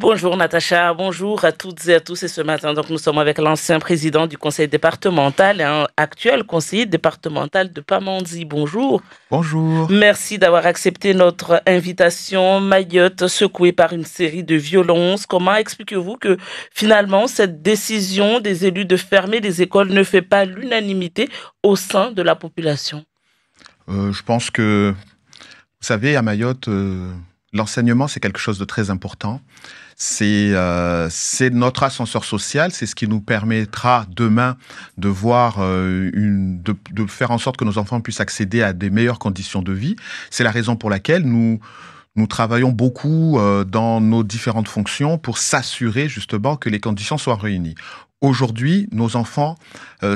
Bonjour Natacha, bonjour à toutes et à tous. Et ce matin, donc, nous sommes avec l'ancien président du conseil départemental et actuel conseiller départemental de Pamandzi. Bonjour. Bonjour. Merci d'avoir accepté notre invitation. Mayotte secouée par une série de violences. Comment expliquez-vous que finalement cette décision des élus de fermer les écoles ne fait pas l'unanimité au sein de la population? Je pense que, vous savez, à Mayotte, l'enseignement, c'est quelque chose de très important. C'est notre ascenseur social, c'est ce qui nous permettra demain de voir, de faire en sorte que nos enfants puissent accéder à des meilleures conditions de vie. C'est la raison pour laquelle nous travaillons beaucoup dans nos différentes fonctions pour s'assurer justement que les conditions soient réunies. Aujourd'hui, nos enfants,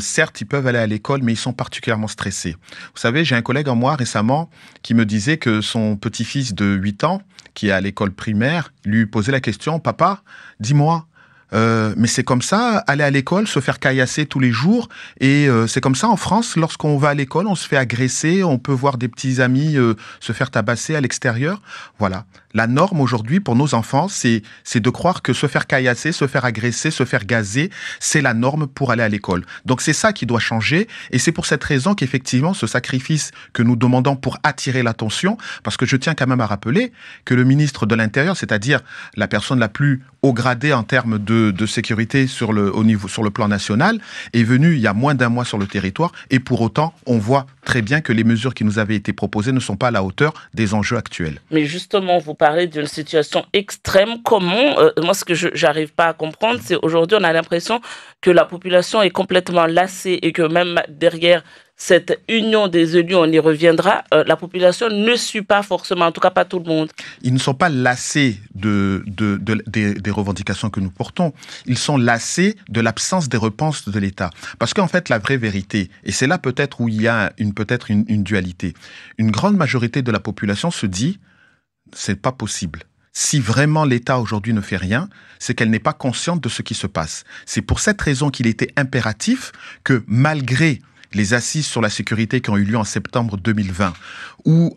certes, ils peuvent aller à l'école, mais ils sont particulièrement stressés. Vous savez, j'ai un collègue en moi récemment qui me disait que son petit-fils de 8 ans, qui est à l'école primaire, lui posait la question, « Papa, dis-moi, mais c'est comme ça, aller à l'école, se faire caillasser tous les jours, et c'est comme ça en France, lorsqu'on va à l'école, on se fait agresser, on peut voir des petits amis se faire tabasser à l'extérieur. » Voilà. La norme aujourd'hui pour nos enfants, c'est de croire que se faire caillasser, se faire agresser, se faire gazer, c'est la norme pour aller à l'école. Donc c'est ça qui doit changer, et c'est pour cette raison qu'effectivement ce sacrifice que nous demandons pour attirer l'attention, parce que je tiens quand même à rappeler que le ministre de l'Intérieur, c'est-à-dire la personne la plus haut gradée en termes de sécurité sur le plan national, est venu il y a moins d'un mois sur le territoire, et pour autant on voit très bien que les mesures qui nous avaient été proposées ne sont pas à la hauteur des enjeux actuels. Mais justement, vous parlez d'une situation extrême. Comment, moi ce que j'arrive pas à comprendre, c'est aujourd'hui on a l'impression que la population est complètement lassée et que même derrière cette union des élus, on y reviendra, la population ne suit pas forcément, en tout cas pas tout le monde. Ils ne sont pas lassés des revendications que nous portons. Ils sont lassés de l'absence des réponses de l'État. Parce qu'en fait, la vraie vérité, et c'est là peut-être où il y a peut-être une dualité, une grande majorité de la population se dit « c'est pas possible ». Si vraiment l'État aujourd'hui ne fait rien, c'est qu'elle n'est pas consciente de ce qui se passe. C'est pour cette raison qu'il était impératif que malgré les assises sur la sécurité qui ont eu lieu en septembre 2020, où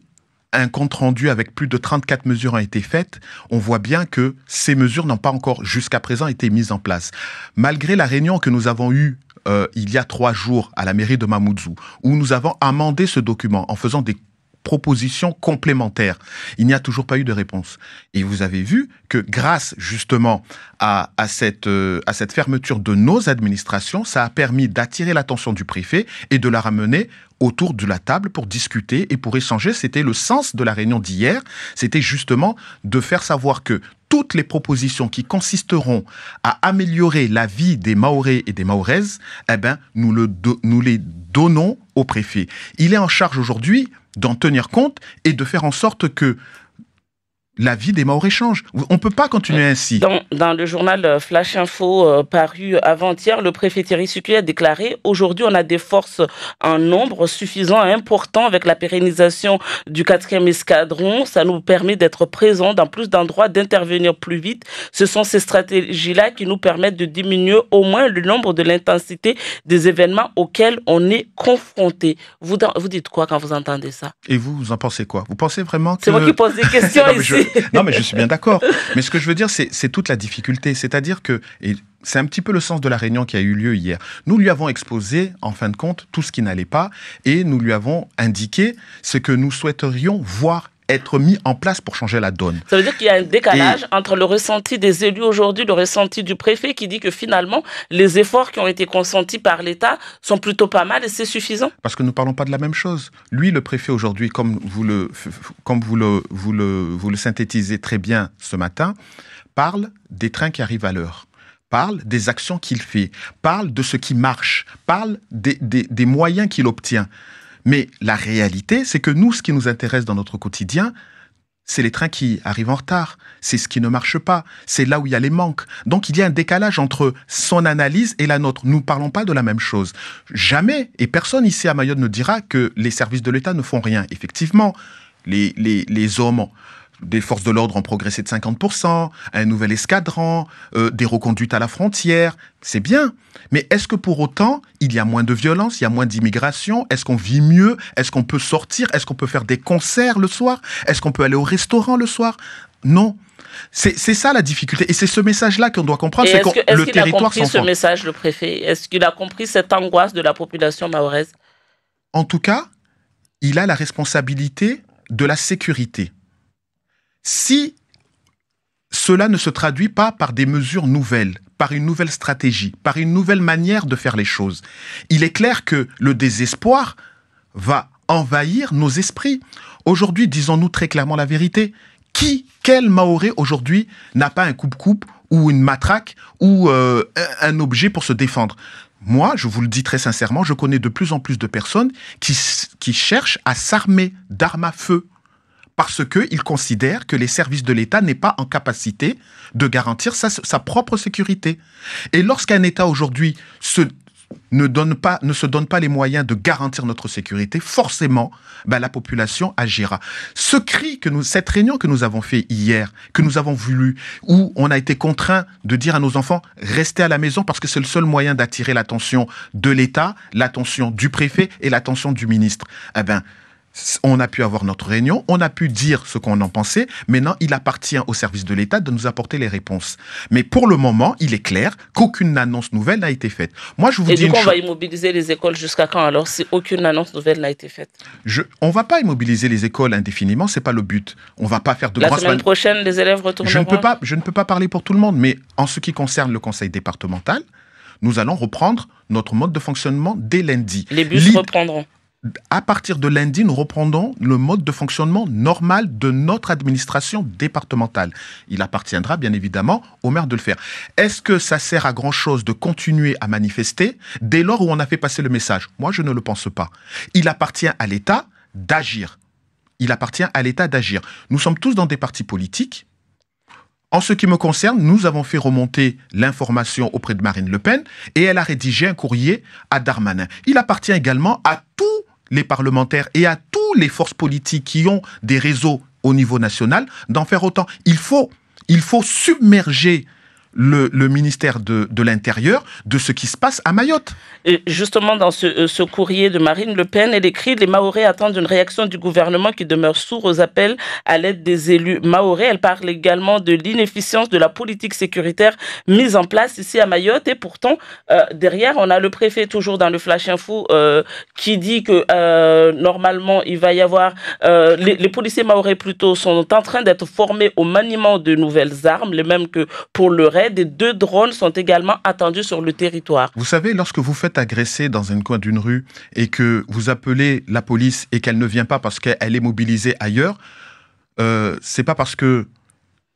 un compte-rendu avec plus de 34 mesures a été fait, on voit bien que ces mesures n'ont pas encore jusqu'à présent été mises en place. Malgré la réunion que nous avons eue il y a 3 jours à la mairie de Mamoudzou, où nous avons amendé ce document en faisant des propositions complémentaires. Il n'y a toujours pas eu de réponse. Et vous avez vu que grâce justement à cette fermeture de nos administrations, ça a permis d'attirer l'attention du préfet et de la ramener autour de la table pour discuter et pour échanger. C'était le sens de la réunion d'hier. C'était justement de faire savoir que toutes les propositions qui consisteront à améliorer la vie des Mahorais et des Mahoraises, nous les donnons au préfet. Il est en charge aujourd'hui d'en tenir compte et de faire en sorte que la vie des Mahorais change. On ne peut pas continuer ainsi. Dans le journal Flash Info paru avant-hier, le préfet Thierry Suclé a déclaré « Aujourd'hui, on a des forces en nombre suffisant et important avec la pérennisation du 4e escadron. Ça nous permet d'être présents dans plus d'endroits, d'intervenir plus vite. Ce sont ces stratégies-là qui nous permettent de diminuer au moins le nombre de l'intensité des événements auxquels on est confronté. » Vous dites quoi quand vous entendez ça? Et vous en pensez quoi? Vous pensez vraiment que... C'est moi qui pose des questions ici. Non, mais je suis bien d'accord. Mais ce que je veux dire, c'est toute la difficulté. C'est-à-dire que, et c'est un petit peu le sens de la réunion qui a eu lieu hier. Nous lui avons exposé, en fin de compte, tout ce qui n'allait pas et nous lui avons indiqué ce que nous souhaiterions voir être mis en place pour changer la donne. Ça veut dire qu'il y a un décalage entre le ressenti des élus aujourd'hui, le ressenti du préfet qui dit que finalement, les efforts qui ont été consentis par l'État sont plutôt pas mal et c'est suffisant. Parce que nous ne parlons pas de la même chose. Lui, le préfet aujourd'hui, comme vous le synthétisez très bien ce matin, parle des trains qui arrivent à l'heure, parle des actions qu'il fait, parle de ce qui marche, parle des moyens qu'il obtient. Mais la réalité, c'est que nous, ce qui nous intéresse dans notre quotidien, c'est les trains qui arrivent en retard, c'est ce qui ne marche pas, c'est là où il y a les manques. Donc il y a un décalage entre son analyse et la nôtre. Nous ne parlons pas de la même chose. Jamais, et personne ici à Mayotte ne dira que les services de l'État ne font rien. Effectivement, les hommes des forces de l'ordre ont progressé de 50%, un nouvel escadron, des reconduites à la frontière, c'est bien. Mais est-ce que pour autant, il y a moins de violence, il y a moins d'immigration? Est-ce qu'on vit mieux? Est-ce qu'on peut sortir? Est-ce qu'on peut faire des concerts le soir? Est-ce qu'on peut aller au restaurant le soir? Non. C'est ça la difficulté. Et c'est ce message-là qu'on doit comprendre. C'est que le territoire s'en ce message, le préfet? Est-ce qu'il a compris cette angoisse de la population mahoraise? En tout cas, il a la responsabilité de la sécurité. Si cela ne se traduit pas par des mesures nouvelles, par une nouvelle stratégie, par une nouvelle manière de faire les choses, il est clair que le désespoir va envahir nos esprits. Aujourd'hui, disons-nous très clairement la vérité. Quel Mahorais aujourd'hui n'a pas un coupe-coupe ou une matraque ou un objet pour se défendre? Moi, je vous le dis très sincèrement, je connais de plus en plus de personnes qui cherchent à s'armer d'armes à feu parce qu'ils considèrent que les services de l'État n'est pas en capacité de garantir sa propre sécurité. Et lorsqu'un État aujourd'hui ne se donne pas les moyens de garantir notre sécurité, forcément, la population agira. Cette réunion que nous avons fait hier, que nous avons voulu, où on a été contraint de dire à nos enfants, restez à la maison parce que c'est le seul moyen d'attirer l'attention de l'État, l'attention du préfet et l'attention du ministre. On a pu avoir notre réunion, on a pu dire ce qu'on en pensait. Maintenant, il appartient au service de l'État de nous apporter les réponses. Mais pour le moment, il est clair qu'aucune annonce nouvelle n'a été faite. Moi, je vous dis on va immobiliser les écoles jusqu'à quand alors si aucune annonce nouvelle n'a été faite? On ne va pas immobiliser les écoles indéfiniment, c'est pas le but. On va pas faire de grosses... La semaine prochaine, les élèves retourneront. Je ne peux pas parler pour tout le monde, mais en ce qui concerne le conseil départemental, nous allons reprendre notre mode de fonctionnement dès lundi. Les bus reprendront. À partir de lundi, nous reprendrons le mode de fonctionnement normal de notre administration départementale. Il appartiendra bien évidemment au maire de le faire. Est-ce que ça sert à grand-chose de continuer à manifester dès lors où on a fait passer le message? Moi, je ne le pense pas. Il appartient à l'État d'agir. Nous sommes tous dans des partis politiques. En ce qui me concerne, nous avons fait remonter l'information auprès de Marine Le Pen et elle a rédigé un courrier à Darmanin. Il appartient également à tous les parlementaires et à toutes les forces politiques qui ont des réseaux au niveau national d'en faire autant. Il faut submerger le ministère de l'Intérieur de ce qui se passe à Mayotte. Et justement, dans ce courrier de Marine Le Pen, elle écrit « Les Mahorais attendent une réaction du gouvernement qui demeure sourd aux appels à l'aide des élus mahorais ». Elle parle également de l'inefficience de la politique sécuritaire mise en place ici à Mayotte. Et pourtant, derrière, on a le préfet toujours dans le Flash Info qui dit que normalement, il va y avoir... les policiers mahorais plutôt sont en train d'être formés au maniement de nouvelles armes, les mêmes que pour le reste. Des 2 drones sont également attendus sur le territoire. Vous savez, lorsque vous faites agresser dans un coin d'une rue et que vous appelez la police et qu'elle ne vient pas parce qu'elle est mobilisée ailleurs, c'est pas parce que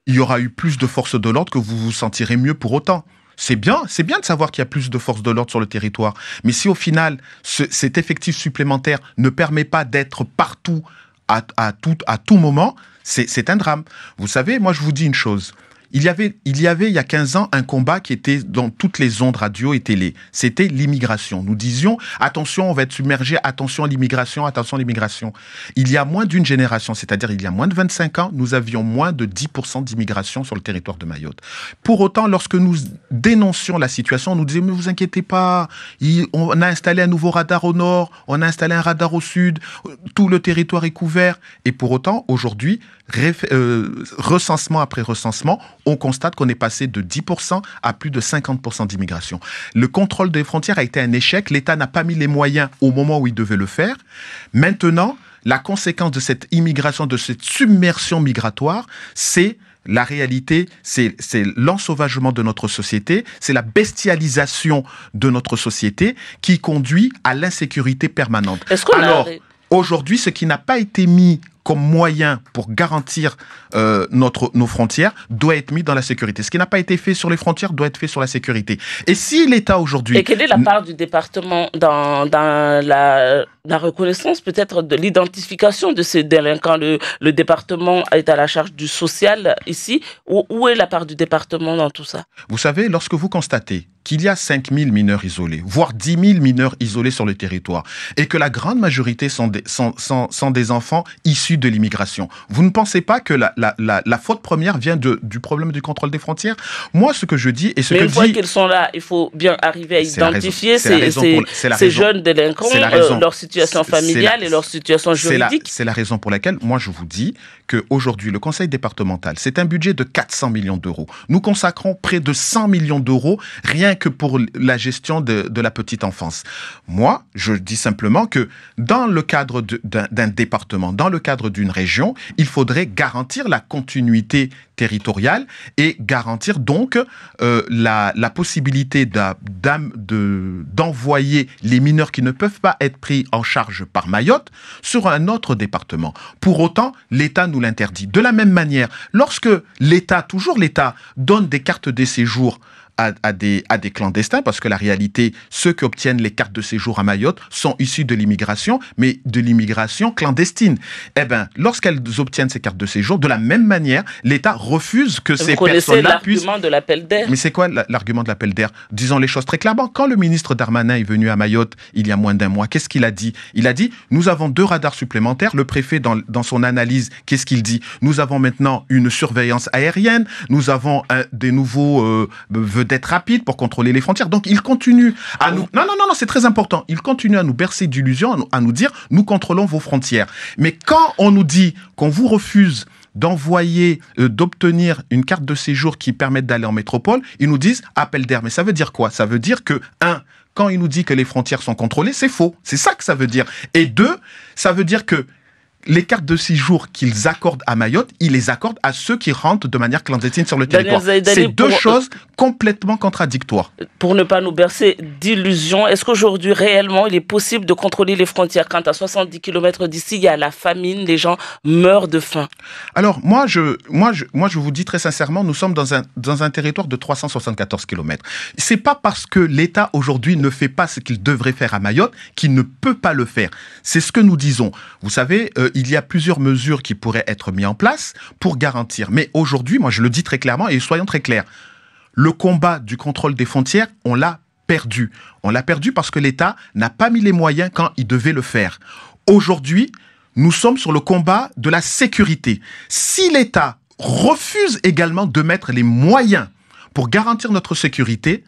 il y aura eu plus de forces de l'ordre que vous vous sentirez mieux pour autant. C'est bien de savoir qu'il y a plus de forces de l'ordre sur le territoire. Mais si au final, cet effectif supplémentaire ne permet pas d'être partout à tout moment, c'est un drame. Vous savez, moi je vous dis une chose. Il y avait il y a 15 ans un combat qui était dans toutes les ondes radio et télé. C'était l'immigration. Nous disions attention, on va être submergé, attention à l'immigration, attention à l'immigration. Il y a moins d'une génération, c'est-à-dire il y a moins de 25 ans, nous avions moins de 10% d'immigration sur le territoire de Mayotte. Pour autant, lorsque nous dénoncions la situation, on nous disait mais vous inquiétez pas, on a installé un nouveau radar au nord, on a installé un radar au sud, tout le territoire est couvert. Et pour autant, aujourd'hui, recensement après recensement, on constate qu'on est passé de 10% à plus de 50% d'immigration. Le contrôle des frontières a été un échec. L'État n'a pas mis les moyens au moment où il devait le faire. Maintenant, la conséquence de cette immigration, de cette submersion migratoire, c'est la réalité, c'est l'ensauvagement de notre société, c'est la bestialisation de notre société qui conduit à l'insécurité permanente. Alors, aujourd'hui, ce qui n'a pas été mis comme moyen pour garantir nos frontières doit être mis dans la sécurité. Ce qui n'a pas été fait sur les frontières doit être fait sur la sécurité. Et si l'État aujourd'hui... Et quelle est la part du département dans la reconnaissance, peut-être de l'identification de ces délinquants? Le département est à la charge du social ici. Où est la part du département dans tout ça? Vous savez, lorsque vous constatez qu'il y a 5 000 mineurs isolés, voire 10 000 mineurs isolés sur le territoire, et que la grande majorité sont des enfants issus de l'immigration, vous ne pensez pas que la faute première vient du problème du contrôle des frontières? Moi, ce que je dis... et ce Mais que une fois qu'ils sont là, il faut bien arriver à identifier ces jeunes délinquants, leur situation familiale et leur situation juridique. C'est la raison pour laquelle, moi, je vous dis qu'aujourd'hui, le conseil départemental, c'est un budget de 400 millions d'euros. Nous consacrons près de 100 millions d'euros rien que pour la gestion de la petite enfance. Moi, je dis simplement que dans le cadre d'un département, dans le cadre d'une région, il faudrait garantir la continuité territoriale et garantir donc la possibilité d'envoyer les mineurs qui ne peuvent pas être pris en charge par Mayotte sur un autre département. Pour autant, l'État nous l'interdit. De la même manière, lorsque l'État, toujours l'État, donne des cartes de séjour à des clandestins, parce que la réalité, ceux qui obtiennent les cartes de séjour à Mayotte sont issus de l'immigration, mais de l'immigration clandestine. Eh bien, lorsqu'elles obtiennent ces cartes de séjour, de la même manière, l'État refuse que ces personnes-là puissent... l'argument de l'appel d'air. Mais c'est quoi l'argument de l'appel d'air? Disons les choses très clairement. Quand le ministre Darmanin est venu à Mayotte il y a moins d'un mois, qu'est-ce qu'il a dit? Il a dit, nous avons 2 radars supplémentaires. Le préfet, dans son analyse, qu'est-ce qu'il dit? Nous avons maintenant une surveillance aérienne, nous avons des nouveaux vedettes rapides pour contrôler les frontières. Donc, il continue à nous... Non, c'est très important. Il continue à nous bercer d'illusions, à nous dire, nous contrôlons vos frontières. Mais quand on nous dit qu'on vous refuse d'obtenir une carte de séjour qui permette d'aller en métropole, ils nous disent appel d'air. Mais ça veut dire quoi? Ça veut dire que, quand il nous dit que les frontières sont contrôlées, c'est faux. C'est ça que ça veut dire. Et 2, ça veut dire que les cartes de séjour qu'ils accordent à Mayotte, ils les accordent à ceux qui rentrent de manière clandestine sur le territoire. C'est 2 choses complètement contradictoires. Pour ne pas nous bercer d'illusions, est-ce qu'aujourd'hui, réellement, il est possible de contrôler les frontières quand à 70 km d'ici, il y a la famine, les gens meurent de faim? Alors, moi, je vous dis très sincèrement, nous sommes dans un territoire de 374 km. C'est pas parce que l'État, aujourd'hui, ne fait pas ce qu'il devrait faire à Mayotte qu'il ne peut pas le faire. C'est ce que nous disons. Vous savez, il y a plusieurs mesures qui pourraient être mises en place pour garantir. Mais aujourd'hui, moi, je le dis très clairement et soyons très clairs. Le combat du contrôle des frontières, on l'a perdu. On l'a perdu parce que l'État n'a pas mis les moyens quand il devait le faire. Aujourd'hui, nous sommes sur le combat de la sécurité. Si l'État refuse également de mettre les moyens pour garantir notre sécurité,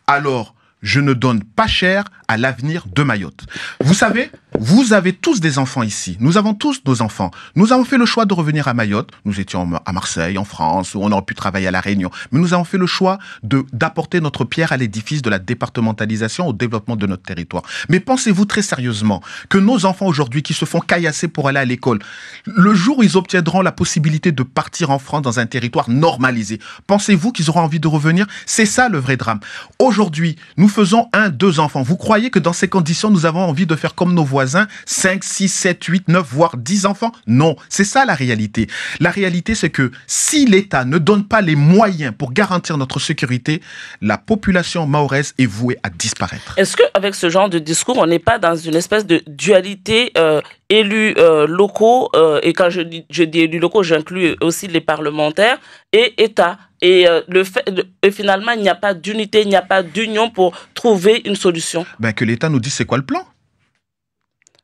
alors je ne donne pas cher à l'avenir de Mayotte. Vous savez, vous avez tous des enfants ici. Nous avons tous nos enfants. Nous avons fait le choix de revenir à Mayotte. Nous étions à Marseille, en France, où on aurait pu travailler à La Réunion. Mais nous avons fait le choix d'apporter notre pierre à l'édifice de la départementalisation, au développement de notre territoire. Mais pensez-vous très sérieusement que nos enfants aujourd'hui qui se font caillasser pour aller à l'école, le jour où ils obtiendront la possibilité de partir en France dans un territoire normalisé, pensez-vous qu'ils auront envie de revenir? C'est ça le vrai drame. Aujourd'hui, nous faisons 1, 2 enfants. Vous croyez que dans ces conditions, nous avons envie de faire comme nos voisins, 5, 6, 7, 8, 9, voire 10 enfants? Non, c'est ça la réalité. La réalité, c'est que si l'État ne donne pas les moyens pour garantir notre sécurité, la population mahoraise est vouée à disparaître. Est-ce qu'avec ce genre de discours, on n'est pas dans une espèce de dualité élus locaux, et quand je dis élus locaux, j'inclus aussi les parlementaires, et État? Et finalement, il n'y a pas d'unité, il n'y a pas d'union pour trouver une solution. Que l'État nous dise c'est quoi le plan.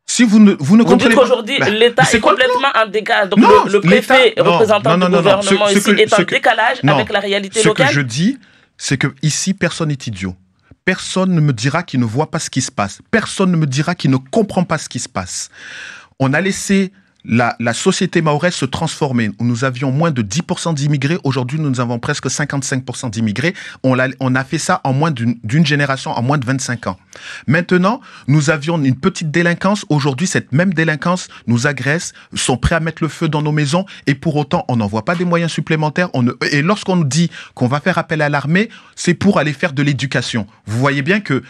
Si vous ne comprenez pas... qu'aujourd'hui, l'État est complètement en décalage. Donc non, le préfet, représentant du gouvernement ici, est en décalage avec la réalité locale. Ce que je dis, c'est que ici, personne n'est idiot. Personne ne me dira qu'il ne voit pas ce qui se passe. Personne ne me dira qu'il ne comprend pas ce qui se passe. On a laissé la société mahoraise se transformer. Nous avions moins de 10% d'immigrés. Aujourd'hui, nous avons presque 55% d'immigrés. On a fait ça en moins d'une génération, en moins de 25 ans. Maintenant, nous avions une petite délinquance. Aujourd'hui, cette même délinquance nous agresse, sont prêts à mettre le feu dans nos maisons et pour autant, on n'envoie pas des moyens supplémentaires. Et lorsqu'on nous dit qu'on va faire appel à l'armée, c'est pour aller faire de l'éducation. Vous voyez bien que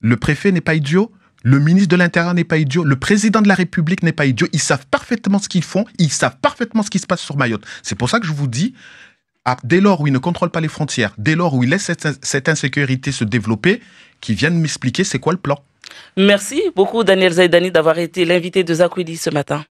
le préfet n'est pas idiot. Le ministre de l'Intérieur n'est pas idiot, le président de la République n'est pas idiot, ils savent parfaitement ce qu'ils font, ils savent parfaitement ce qui se passe sur Mayotte. C'est pour ça que je vous dis, dès lors où ils ne contrôlent pas les frontières, dès lors où ils laissent cette insécurité se développer, qu'ils viennent m'expliquer c'est quoi le plan. Merci beaucoup Daniel Zaidani d'avoir été l'invité de Zakwili ce matin.